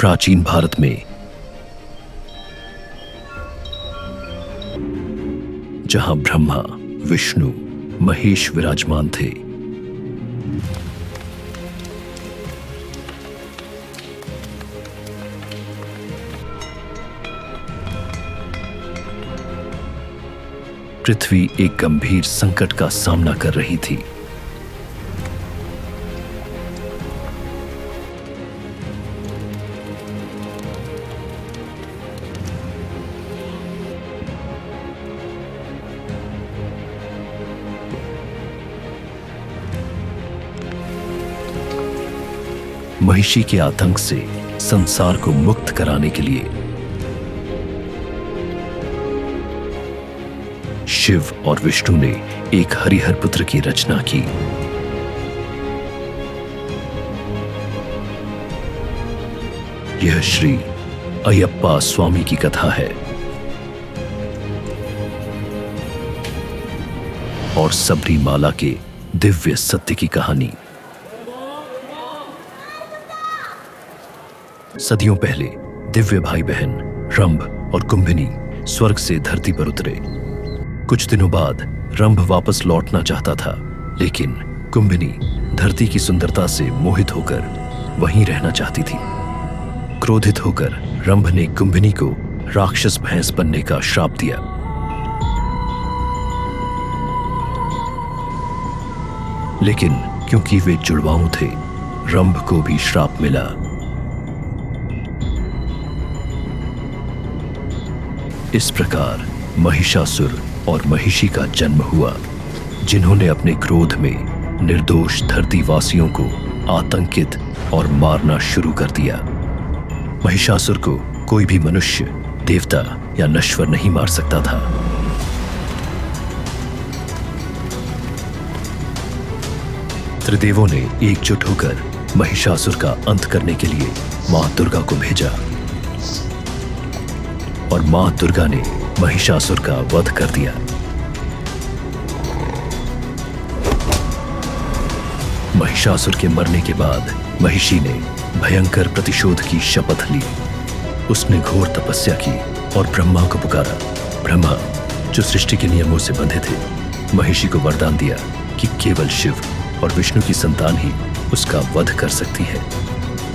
प्राचीन भारत में जहां ब्रह्मा, विष्णु, महेश विराजमान थे, पृथ्वी एक गंभीर संकट का सामना कर रही थी। महिषी के आतंक से संसार को मुक्त कराने के लिए शिव और विष्णु ने एक हरिहर पुत्र की रचना की। यह श्री अयप्पा स्वामी की कथा है और सबरीमाला के दिव्य सत्य की कहानी। सदियों पहले दिव्य भाई बहन रंभ और कुंभिनी स्वर्ग से धरती पर उतरे। कुछ दिनों बाद रंभ वापस लौटना चाहता था, लेकिन कुंभिनी धरती की सुंदरता से मोहित होकर वहीं रहना चाहती थी। क्रोधित होकर रंभ ने कुंभिनी को राक्षस भैंस बनने का श्राप दिया। लेकिन क्योंकि वे जुड़वाऊ थे, रंभ को भी श्राप मिला। इस प्रकार महिषासुर और महिषी का जन्म हुआ, जिन्होंने अपने क्रोध में निर्दोष धरतीवासियों को आतंकित और मारना शुरू कर दिया। महिषासुर को कोई भी मनुष्य, देवता या नश्वर नहीं मार सकता था। त्रिदेवों ने एकजुट होकर महिषासुर का अंत करने के लिए मां दुर्गा को भेजा और मां दुर्गा ने महिषासुर का वध कर दिया। महिषासुर के मरने के बाद महिषी ने भयंकर प्रतिशोध की शपथ ली। उसने घोर तपस्या की और ब्रह्मा को पुकारा। ब्रह्मा, जो सृष्टि के नियमों से बंधे थे, महिषी को वरदान दिया कि केवल शिव और विष्णु की संतान ही उसका वध कर सकती है।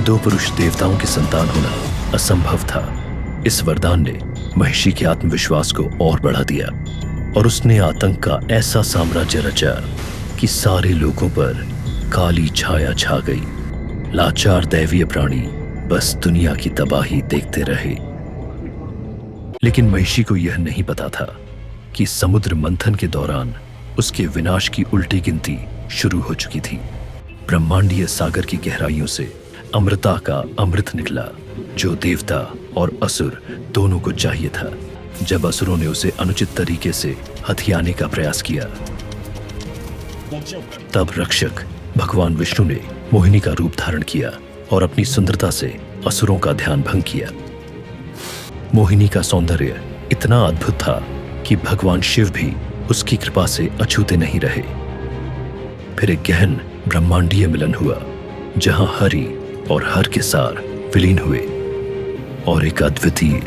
दो पुरुष देवताओं की संतान होना असंभव था। इस वरदान ने महिषी के आत्मविश्वास को और बढ़ा दिया और उसने आतंक का ऐसा साम्राज्य रचा कि सारे लोगों पर काली छाया छा गई। लाचार दैवीय प्राणी बस दुनिया की तबाही देखते रहे। लेकिन महिषी को यह नहीं पता था कि समुद्र मंथन के दौरान उसके विनाश की उल्टी गिनती शुरू हो चुकी थी। ब्रह्मांडीय सागर की गहराइयों से अमृता का अमृत निकला, जो देवता और असुर दोनों को चाहिए था। जब असुरों ने उसे अनुचित तरीके से हथियाने का प्रयास किया, तब रक्षक भगवान विष्णु ने मोहिनी का रूप धारण किया और अपनी सुंदरता से असुरों का ध्यान भंग किया। मोहिनी का सौंदर्य इतना अद्भुत था कि भगवान शिव भी उसकी कृपा से अछूते नहीं रहे। फिर एक गहन ब्रह्मांडीय मिलन हुआ, जहां हरि और हर के सार विलीन हुए और एक अद्वितीय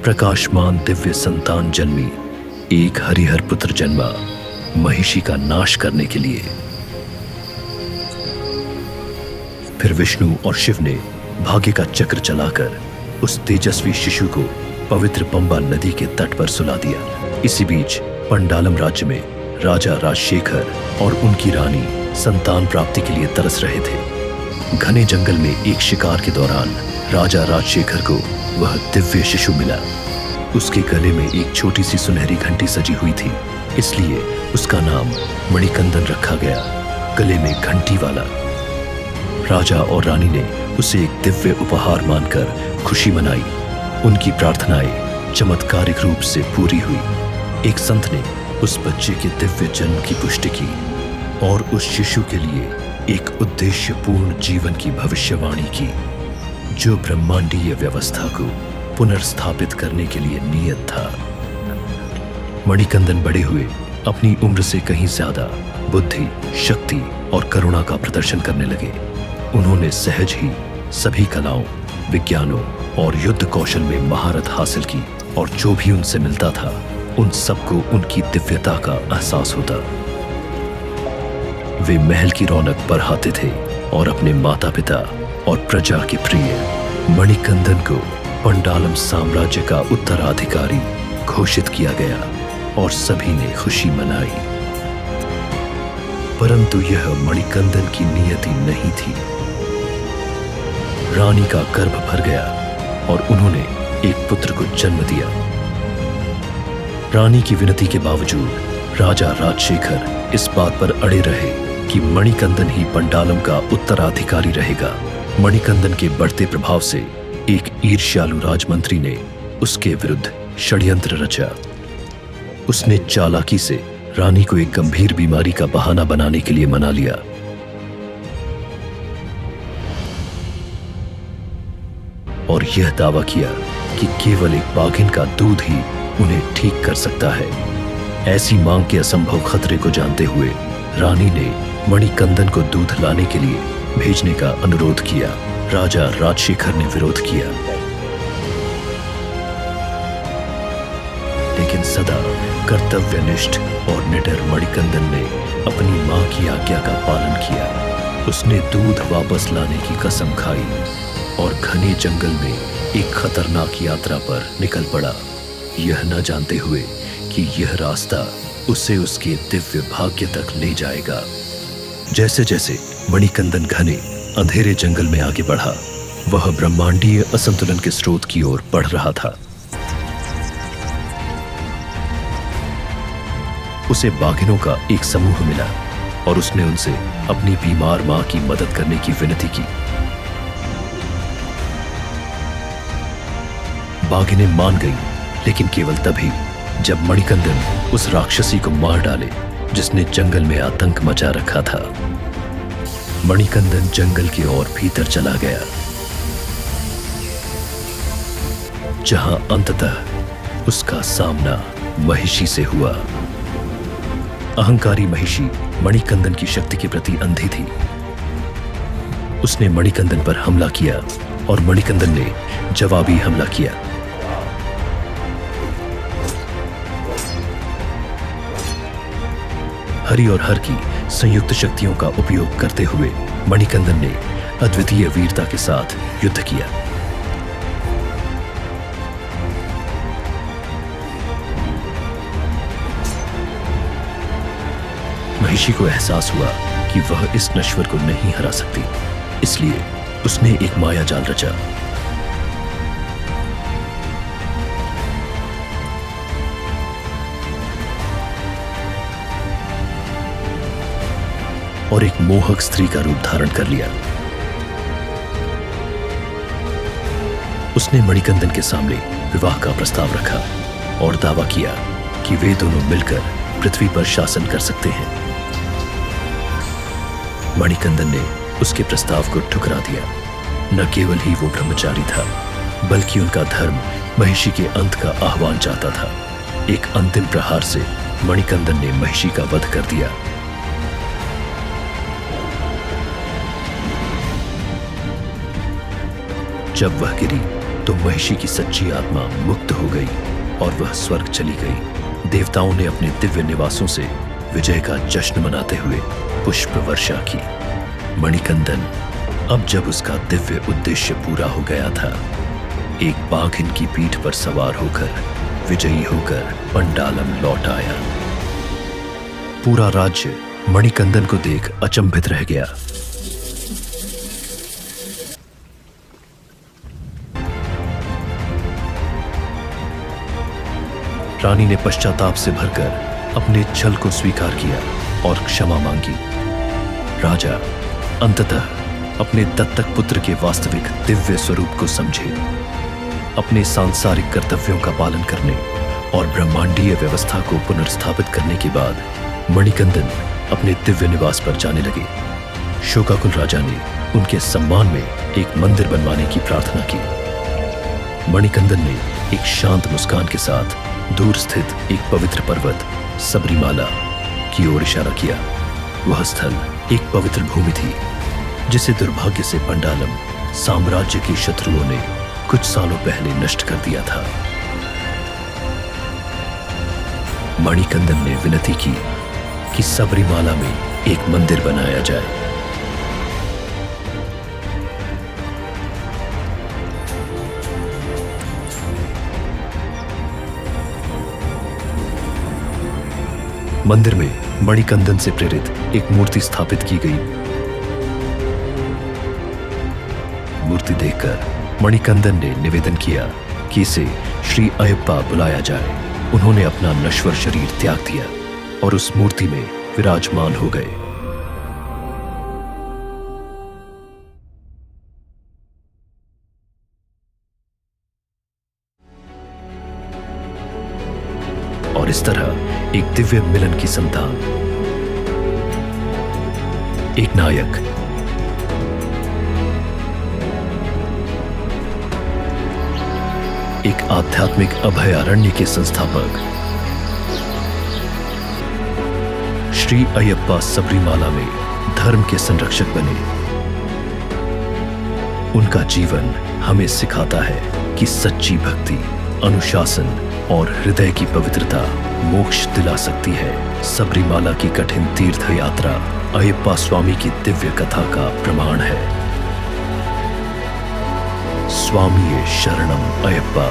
प्रकाशमान दिव्य संतान जन्मी। एक हरिहर पुत्र जन्मा, महिषी का नाश करने के लिए। फिर विष्णु और शिव ने भाग्य का चक्र चलाकर उस तेजस्वी शिशु को पवित्र पंबा नदी के तट पर सुला दिया। इसी बीच पंडालम राज्य में राजा राजशेखर और उनकी रानी संतान प्राप्ति के लिए तरस रहे थे। घने जंगल में एक शिकार के दौरान राजा राजशेखर को वह दिव्य शिशु मिला। उसके गले में एक छोटी सी सुनहरी घंटी सजी हुई थी, इसलिए उसका नाम मणिकंदन रखा गया, गले में घंटी वाला। राजा और रानी ने उसे एक दिव्य उपहार मानकर खुशी मनाई। उनकी प्रार्थनाएं चमत्कारिक रूप से पूरी हुई। एक संत ने उस बच्चे के दिव्य जन्म की पुष्टि की और उस शिशु के लिए एक उद्देश्यपूर्ण जीवन की भविष्यवाणी की, जो ब्रह्मांडीय व्यवस्था को पुनर्स्थापित करने के लिए नियत था। मणिकंदन बड़े हुए अपनी उम्र से कहीं ज्यादा बुद्धि, शक्ति और करुणा का प्रदर्शन करने लगे। उन्होंने सहज ही सभी कलाओं, विज्ञानों और युद्ध कौशल में महारत हासिल की, और जो भी उनसे मिलता था उन सबको उनकी दिव्यता का एहसास होता। वे महल की रौनक बढ़ाते थे और अपने माता पिता और प्रजा के प्रिय मणिकंदन को पंडालम साम्राज्य का उत्तराधिकारी घोषित किया गया और सभी ने खुशी मनाई। परंतु यह मणिकंदन की नियति नहीं थी। रानी का गर्भ भर गया और उन्होंने एक पुत्र को जन्म दिया। रानी की विनती के बावजूद राजा राजशेखर इस बात पर अड़े रहे कि मणिकंदन ही पंडालम का उत्तराधिकारी रहेगा। मणिकंदन के बढ़ते प्रभाव से एक ईर्ष्यालु राजमंत्री ने उसके विरुद्ध षड्यंत्र रचा। उसने चालाकी से रानी को एक गंभीर बीमारी का बहाना बनाने के लिए मना लिया। और यह दावा किया कि केवल एक बाघिन का दूध ही उन्हें ठीक कर सकता है। ऐसी मांग के असंभव खतरे को जानते हुए रानी ने मणिकंदन को दूध लाने के लिए भेजने का अनुरोध किया। राजा राजशेखर ने विरोध किया, लेकिन सदा कर्तव्यनिष्ठ और निडर मणिकंदन ने अपनी मां की आज्ञा का पालन किया। उसने दूध वापस लाने की कसम खाई और घने जंगल में एक खतरनाक यात्रा पर निकल पड़ा, यह न जानते हुए कि यह रास्ता उसे उसके दिव्य भाग्य तक ले जाएगा। जैसे जैसे मणिकंदन घने अंधेरे जंगल में आगे बढ़ा, वह ब्रह्मांडीय असंतुलन के स्रोत की ओर बढ़ रहा था। उसे बाघिनों का एक समूह मिला और उसने उनसे अपनी बीमार मां की मदद करने की विनती की। बाघिनें मान गईं, लेकिन केवल तभी जब मणिकंदन उस राक्षसी को मार डाले जिसने जंगल में आतंक मचा रखा था। मणिकंदन जंगल की ओर भीतर चला गया, जहां अंततः उसका सामना महिषी से हुआ। अहंकारी महिषी मणिकंदन की शक्ति के प्रति अंधी थी। उसने मणिकंदन पर हमला किया और मणिकंदन ने जवाबी हमला किया। हरि और हर की संयुक्त शक्तियों का उपयोग करते हुए मणिकंदन ने अद्वितीय वीरता के साथ युद्ध किया। महिषी को एहसास हुआ कि वह इस नश्वर को नहीं हरा सकती, इसलिए उसने एक माया जाल रचा। और एक मोहक स्त्री का रूप धारण कर लिया। उसने मणिकंदन के सामने विवाह का प्रस्ताव रखा और दावा किया कि वे दोनों मिलकर पृथ्वी पर शासन कर सकते हैं। मणिकंदन ने उसके प्रस्ताव को ठुकरा दिया। न केवल ही वो ब्रह्मचारी था, बल्कि उनका धर्म महिषी के अंत का आह्वान चाहता था। एक अंतिम प्रहार से मणिकंदन ने महिषी का वध कर दिया। जब वह गिरी तो महिषी की सच्ची आत्मा मुक्त हो गई और वह स्वर्ग चली गई। देवताओं ने अपने दिव्य निवासों से विजय का जश्न मनाते हुए पुष्प वर्षा की। मणिकंदन अब जब उसका दिव्य उद्देश्य पूरा हो गया था, एक बाघिन की पीठ पर सवार होकर विजयी होकर पंडालम लौट आया। पूरा राज्य मणिकंदन को देख अचंभित रह गया। रानी ने पश्चाताप से भरकर अपने छल को स्वीकार किया और क्षमा मांगी। राजा अंततः अपने दत्तक पुत्र के वास्तविक दिव्य स्वरूप को समझे। अपने सांसारिक कर्तव्यों का पालन करने और ब्रह्मांडीय व्यवस्था को पुनर्स्थापित करने के बाद मणिकंदन अपने दिव्य निवास पर जाने लगे। शोकाकुल राजा ने उनके सम्मान में एक मंदिर बनवाने की प्रार्थना की। मणिकंदन ने एक शांत मुस्कान के साथ दूर स्थित एक पवित्र पर्वत सबरीमाला की ओर इशारा किया। वह स्थल एक पवित्र भूमि थी जिसे दुर्भाग्य से पंडालम साम्राज्य के शत्रुओं ने कुछ सालों पहले नष्ट कर दिया था। मणिकंदन ने विनती की कि सबरीमाला में एक मंदिर बनाया जाए। मंदिर में मणिकंदन से प्रेरित एक मूर्ति स्थापित की गई। मूर्ति देखकर मणिकंदन ने निवेदन किया कि इसे श्री अयप्पा बुलाया जाए। उन्होंने अपना नश्वर शरीर त्याग दिया और उस मूर्ति में विराजमान हो गए। और इस तरह एक दिव्य मिलन की संतान, एक नायक, एक आध्यात्मिक अभयारण्य के संस्थापक श्री अयप्पा सबरीमाला में धर्म के संरक्षक बने। उनका जीवन हमें सिखाता है कि सच्ची भक्ति, अनुशासन और हृदय की पवित्रता मोक्ष दिला सकती है। सबरीमाला की कठिन तीर्थ यात्रा अयप्पा स्वामी की दिव्य कथा का प्रमाण है। स्वामी शरणम अयप्पा।